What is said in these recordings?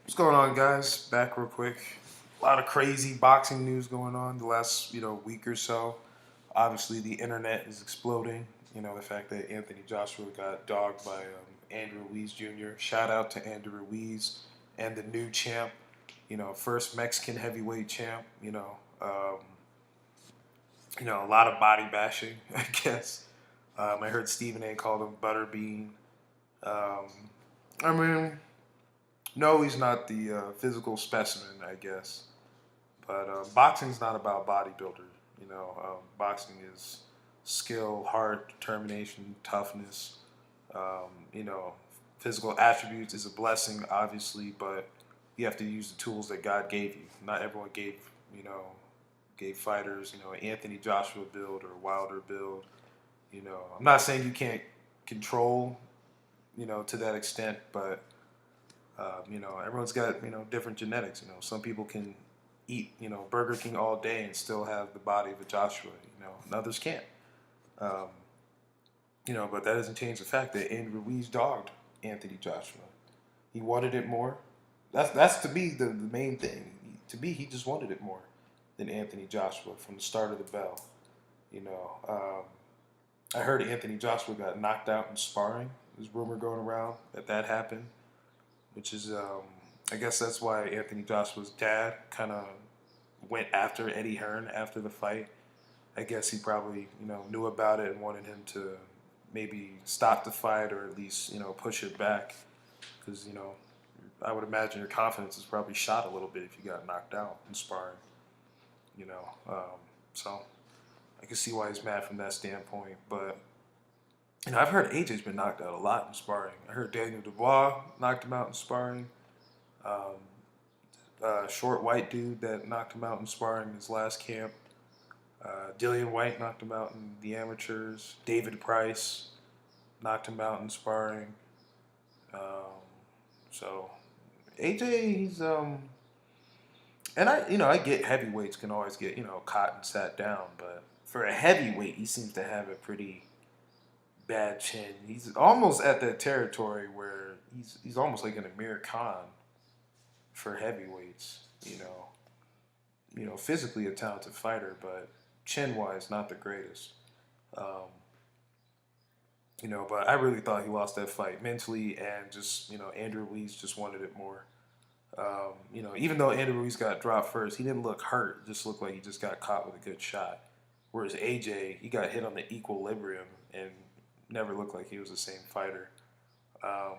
What's going on, guys? Back real quick. A lot of crazy boxing news going on the last week or so. Obviously, the internet is exploding. The fact that Anthony Joshua got dogged by Andrew Ruiz Jr. Shout out to Andrew Ruiz and the new champ. First Mexican heavyweight champ. A lot of body bashing, I guess. I heard Stephen A. called him Butterbean. Um, I mean, no, he's not the physical specimen, I guess. But boxing's not about bodybuilder. Boxing is skill, heart, determination, toughness. Um, you know, Physical attributes is a blessing, obviously, but you have to use the tools that God gave you. Not everyone gave fighters, Anthony Joshua build or Wilder build. I'm not saying you can't control, to that extent, but everyone's got different genetics. Some people can eat Burger King all day and still have the body of a Joshua. And others can't. Um, but that doesn't change the fact that Andrew Ruiz dogged Anthony Joshua. He wanted it more. That's to me the main thing. To me, he just wanted it more than Anthony Joshua from the start of the bell. You know, I heard Anthony Joshua got knocked out in sparring. There's rumor going around that happened, which is I guess that's why Anthony Joshua's dad kind of went after Eddie Hearn after the fight. I guess he probably knew about it and wanted him to maybe stop the fight or at least push it back because I would imagine your confidence is probably shot a little bit if you got knocked out in sparring. You know, so I can see why he's mad from that standpoint. But I've heard AJ's been knocked out a lot in sparring. I heard Daniel Dubois knocked him out in sparring. Um, Short white dude that knocked him out in sparring in his last camp. Dillian White knocked him out in the amateurs. David Price knocked him out in sparring. Um, so AJ, and I get heavyweights can always get caught and sat down, but for a heavyweight, he seems to have a pretty bad chin. He's almost at that territory where he's almost like an Amir Khan for heavyweights. Physically a talented fighter, but chin wise, not the greatest. Um, but I really thought he lost that fight mentally, and just Andrew Ruiz just wanted it more. Even though Andrew Ruiz got dropped first, he didn't look hurt. It just looked like he just got caught with a good shot. Whereas AJ, he got hit on the equilibrium and never looked like he was the same fighter. Um,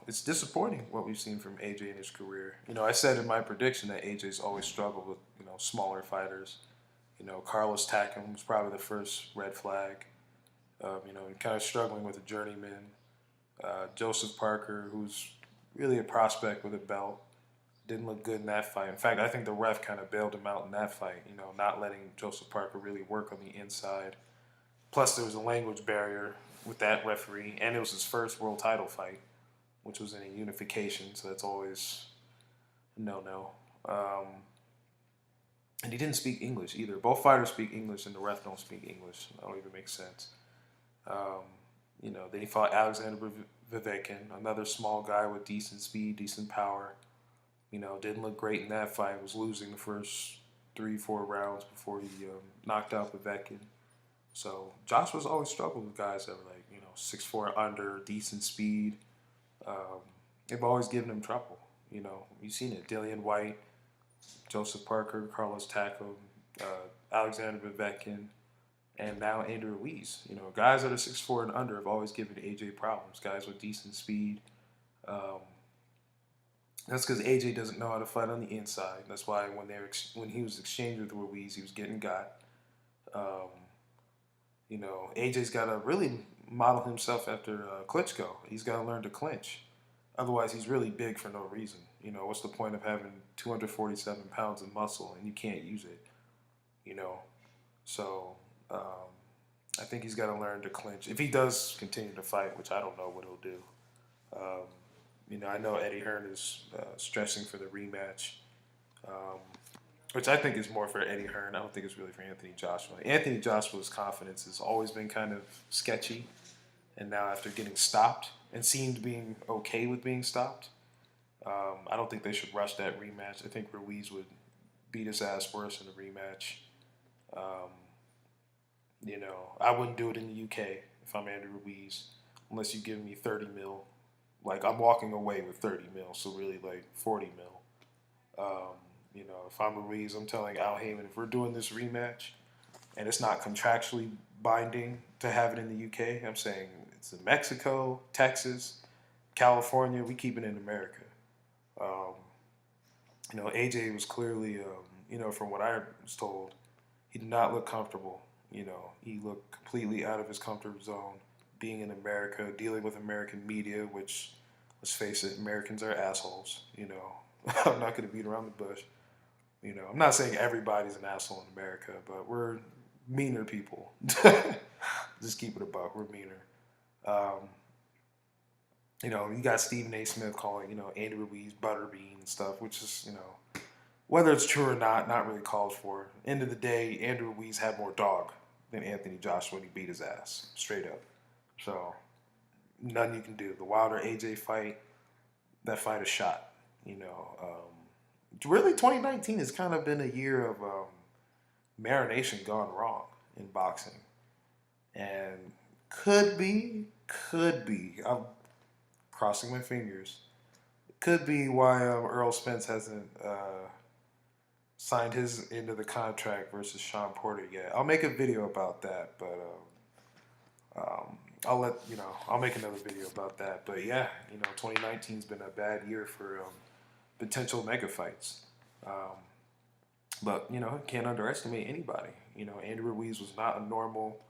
it's disappointing what we've seen from AJ in his career. I said in my prediction that AJ's always struggled with smaller fighters. Carlos Takam was probably the first red flag. Kind of struggling with a journeyman. Joseph Parker, who's really a prospect with a belt, didn't look good in that fight. In fact, I think the ref kind of bailed him out in that fight. Not letting Joseph Parker really work on the inside. Plus, there was a language barrier with that referee, and it was his first world title fight, which was in a unification, so that's always a no. And he didn't speak English either. Both fighters speak English, and the ref don't speak English. That don't even make sense. Um, then he fought Alexander Vivekin, another small guy with decent speed, decent power. Didn't look great in that fight. Was losing the first 3-4 rounds before he knocked out Vivekin. So Joshua's always struggled with guys that are like 6'4" under, decent speed. Um, they've always given him trouble. You've seen it. Dillian White, Joseph Parker, Carlos Takam, Alexander Vivekin, and now Andrew Ruiz. Guys that are 6'4" and under have always given AJ problems. Guys with decent speed. Um, that's because AJ doesn't know how to fight on the inside. That's why when he was exchanged with Ruiz, he was getting got. Um, AJ's got to really model himself after Klitschko. He's got to learn to clinch. Otherwise, he's really big for no reason. What's the point of having 247 pounds of muscle and you can't use it? So I think he's got to learn to clinch. If he does continue to fight, which I don't know what he'll do. I know Eddie Hearn is stressing for the rematch, um, which I think is more for Eddie Hearn. I don't think it's really for Anthony Joshua. Anthony Joshua's confidence has always been kind of sketchy, and now after getting stopped and seemed being okay with being stopped, I don't think they should rush that rematch. I think Ruiz would beat his ass worse in the rematch. Um, I wouldn't do it in the UK if I'm Andrew Ruiz, unless you give me 30 mil. Like I'm walking away with 30 mil, so really like 40 mil. If I'm Ruiz, I'm telling Al Heyman if we're doing this rematch and it's not contractually binding to have it in the UK, I'm saying it's in Mexico, Texas, California. We keep it in America. Um, AJ was clearly, from what I was told, he did not look comfortable. He looked completely out of his comfort zone being in America, dealing with American media, which, let's face it, Americans are assholes. I'm not going to beat around the bush. I'm not saying everybody's an asshole in America, but we're meaner people. Just keep it a buck. We're meaner. Um, you got Stephen A. Smith calling, Andy Ruiz butterbean and stuff, which is, whether it's true or not really called for. End of the day, Andrew Ruiz had more dog than Anthony Joshua when he beat his ass, straight up. So, nothing you can do. The Wilder AJ fight, that fight is shot. Really, 2019 has kind of been a year of marination gone wrong in boxing. And I'm crossing my fingers, could be why Earl Spence hasn't signed his end of the contract versus Sean Porter yet. I'll make a video about that, but I'll make another video about that. But yeah, 2019's been a bad year for potential mega fights. But can't underestimate anybody. Andrew Ruiz was not a normal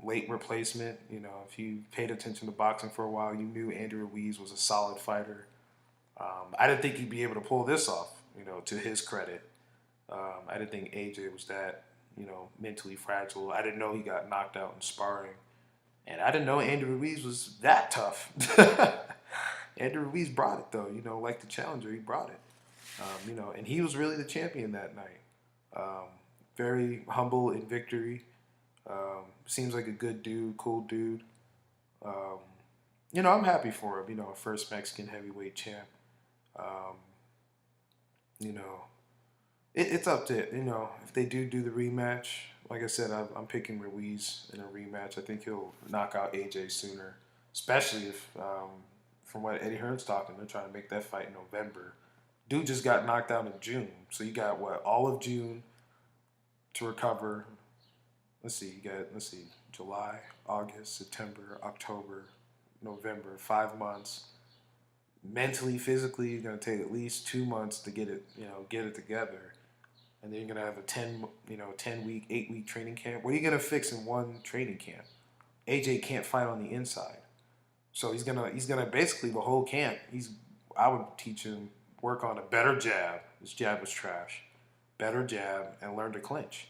late replacement. If you paid attention to boxing for a while, you knew Andrew Ruiz was a solid fighter. I didn't think he'd be able to pull this off. To his credit, I didn't think AJ was that mentally fragile. I didn't know he got knocked out in sparring, and I didn't know Andrew Ruiz was that tough. Andrew Ruiz brought it though. Like the challenger, he brought it. And he was really the champion that night. Very humble in victory. Seems like a good dude, cool dude. Um, I'm happy for him. A first Mexican heavyweight champ. Um, you know, it's up to if they do the rematch. Like I said, I'm picking Ruiz in a rematch. I think he'll knock out AJ sooner, especially if, from what Eddie Hearn's talking, they're trying to make that fight in November. Dude just got knocked out in June, so you got all of June to recover. Let's see, July, August, September, October, November, 5 months. Mentally, physically, you're gonna take at least 2 months to get it together, and then you're gonna have a 10 week, 8 week training camp. What are you gonna fix in one training camp? AJ can't fight on the inside, so he's gonna basically the whole camp. I would teach him work on a better jab. His jab was trash. Better jab and learn to clinch,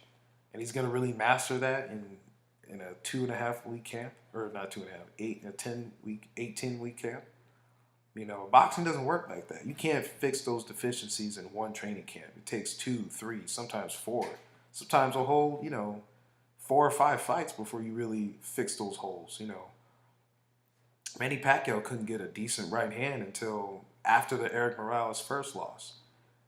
and he's gonna really master that in a 2.5 week camp, or not 2.5, 10 week camp. Boxing doesn't work like that. You can't fix those deficiencies in one training camp. It takes 2, 3, sometimes 4, sometimes a whole, 4 or 5 fights before you really fix those holes. Manny Pacquiao couldn't get a decent right hand until after the Eric Morales first loss.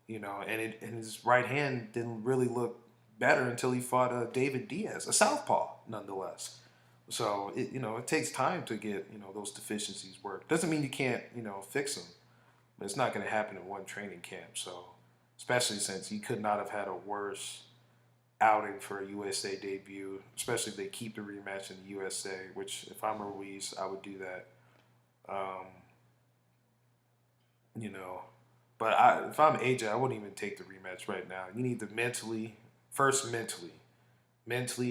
And his right hand didn't really look better until he fought David Diaz, a southpaw, nonetheless. So it takes time to get those deficiencies work. Doesn't mean you can't fix them, but it's not going to happen in one training camp. So especially since he could not have had a worse outing for a USA debut, especially if they keep the rematch in the USA. Which if I'm Ruiz, I would do that. Um, you know, but if I'm AJ, I wouldn't even take the rematch right now. You need to mentally,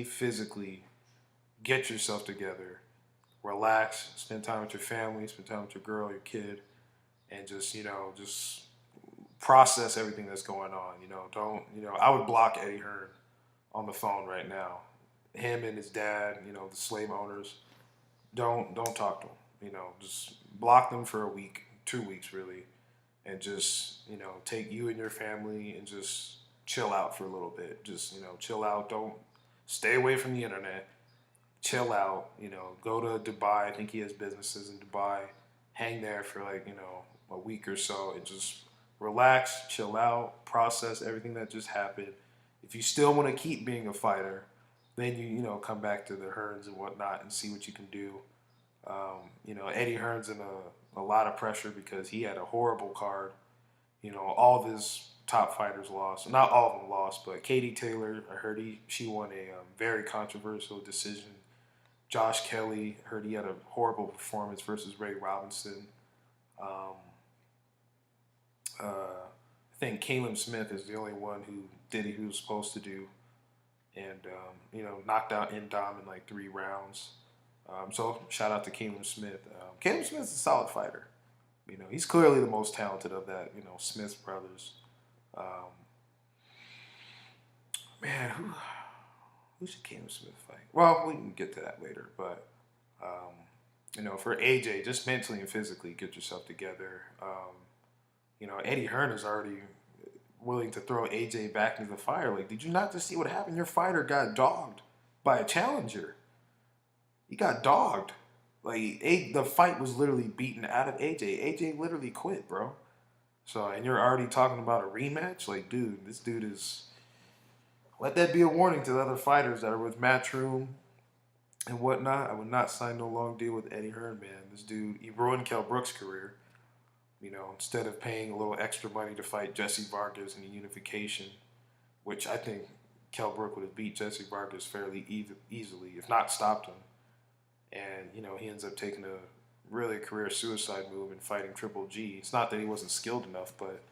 physically get yourself together, relax, spend time with your family, spend time with your girl, your kid, and just process everything that's going on. Don't I would block Eddie Hearn on the phone right now. Him and his dad, the slave owners. Don't talk to them. Just block them for a week, 2 weeks really, and just take you and your family and just chill out for a little bit. Just chill out. Don't stay away from the internet. Chill out. Go to Dubai. I think he has businesses in Dubai. hang there for like, a week or so and just relax, chill out, process everything that just happened. If you still want to keep being a fighter, then come back to the Hearns and whatnot and see what you can do. Eddie Hearn's in a lot of pressure because he had a horrible card. All of his top fighters lost. Not all of them lost, but Katie Taylor, I heard she won a very controversial decision. Josh Kelly, I heard he had a horrible performance versus Ray Robinson. Um, I think Caleb Smith is the only one who did what he was supposed to do, and knocked out Indom in like 3 rounds. So shout out to Caleb Smith. Caleb Smith's a solid fighter. He's clearly the most talented of that, Smith brothers. Um, man, who should Caleb Smith fight? Well, we can get to that later, but for AJ, just mentally and physically, get yourself together. Eddie Hearn is already willing to throw AJ back into the fire. Like, did you not just see what happened? Your fighter got dogged by a challenger. He got dogged. Like, the fight was literally beaten out of AJ. AJ literally quit, bro. So, and you're already talking about a rematch? Like, dude, this dude is... Let that be a warning to the other fighters that are with Matchroom and whatnot. I would not sign no long deal with Eddie Hearn, man. This dude, he ruined Kell Brook's career. Instead of paying a little extra money to fight Jesse Vargas in the unification, which I think Kell Brook would have beat Jesse Vargas fairly easily, if not stopped him. And, he ends up taking a really career suicide move and fighting Triple G. It's not that he wasn't skilled enough, but,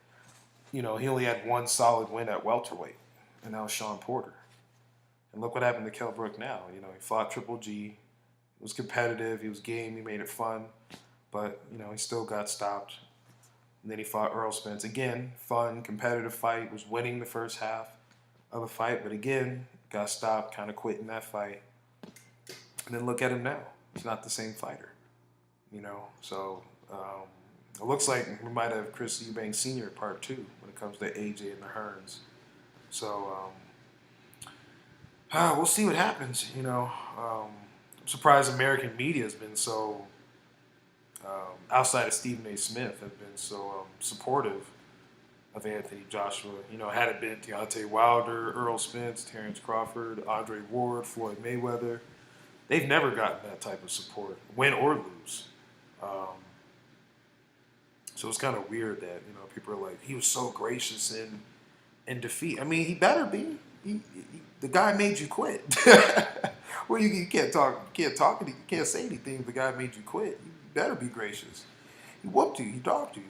he only had one solid win at welterweight, and that was Sean Porter. And look what happened to Kell Brook now. He fought Triple G. It was competitive. He was game. He made it fun. But, he still got stopped. And then he fought Earl Spence. Again, fun, competitive fight. Was winning the first half of the fight. But again, got stopped, kind of quit in that fight. And then look at him now. He's not the same fighter. So it looks like we might have Chris Eubanks Sr. part 2 when it comes to AJ and the Hearns. So we'll see what happens. I'm surprised American media has been so... outside of Stephen A. Smith, have been so supportive of Anthony Joshua. Had it been Deontay Wilder, Earl Spence, Terrence Crawford, Andre Ward, Floyd Mayweather, they've never gotten that type of support, win or lose. So it's kind of weird that people are like, he was so gracious in defeat. I mean, he better be. The guy made you quit. Well, you can't talk. You can't say anything if the guy made you quit. You better be gracious. He whooped you. He dogged you.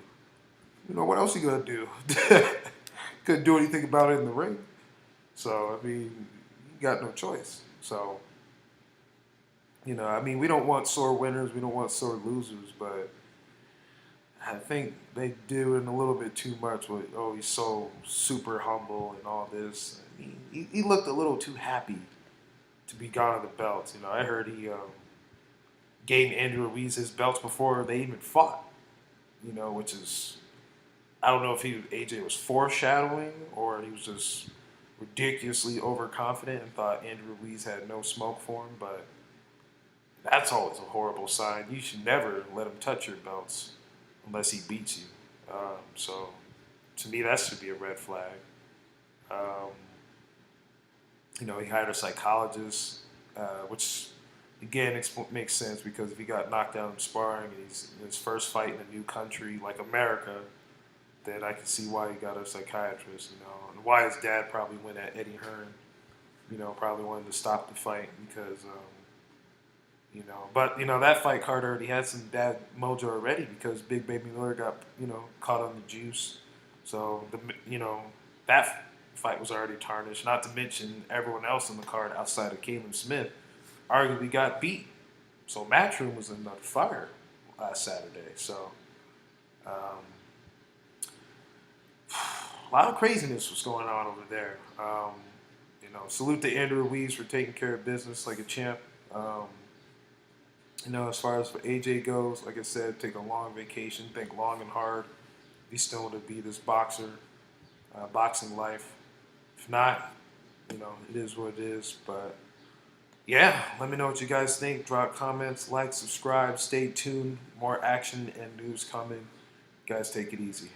What else you gonna do? Couldn't do anything about it in the ring. So, I mean, you got no choice. So, we don't want sore winners. We don't want sore losers. But I think they do it a little bit too much with, he's so super humble and all this. I mean, he looked a little too happy to be gone of the belts. I heard he gave Andrew Ruiz his belts before they even fought. Which is, I don't know if AJ was foreshadowing or he was just ridiculously overconfident and thought Andrew Ruiz had no smoke for him, but that's always a horrible sign. You should never let him touch your belts unless he beats you. So, to me, that should be a red flag. He hired a psychologist, which, again, makes sense because if he got knocked out in sparring and he's in his first fight in a new country like America, then I can see why he got a psychiatrist, and why his dad probably went at Eddie Hearn, probably wanted to stop the fight because, but, that fight card already had some bad mojo already because Big Baby Miller got, caught on the juice. So, that fight was already tarnished, not to mention everyone else on the card outside of Caleb Smith arguably got beat. So Matchroom was another fire last Saturday. So a lot of craziness was going on over there. Salute to Andrew Ruiz for taking care of business like a champ. As far as for AJ goes, like I said, take a long vacation, think long and hard. If he's still to be this boxing life. If not, it is what it is. But yeah, let me know what you guys think. Drop comments, like, subscribe, stay tuned. More action and news coming. Guys, take it easy.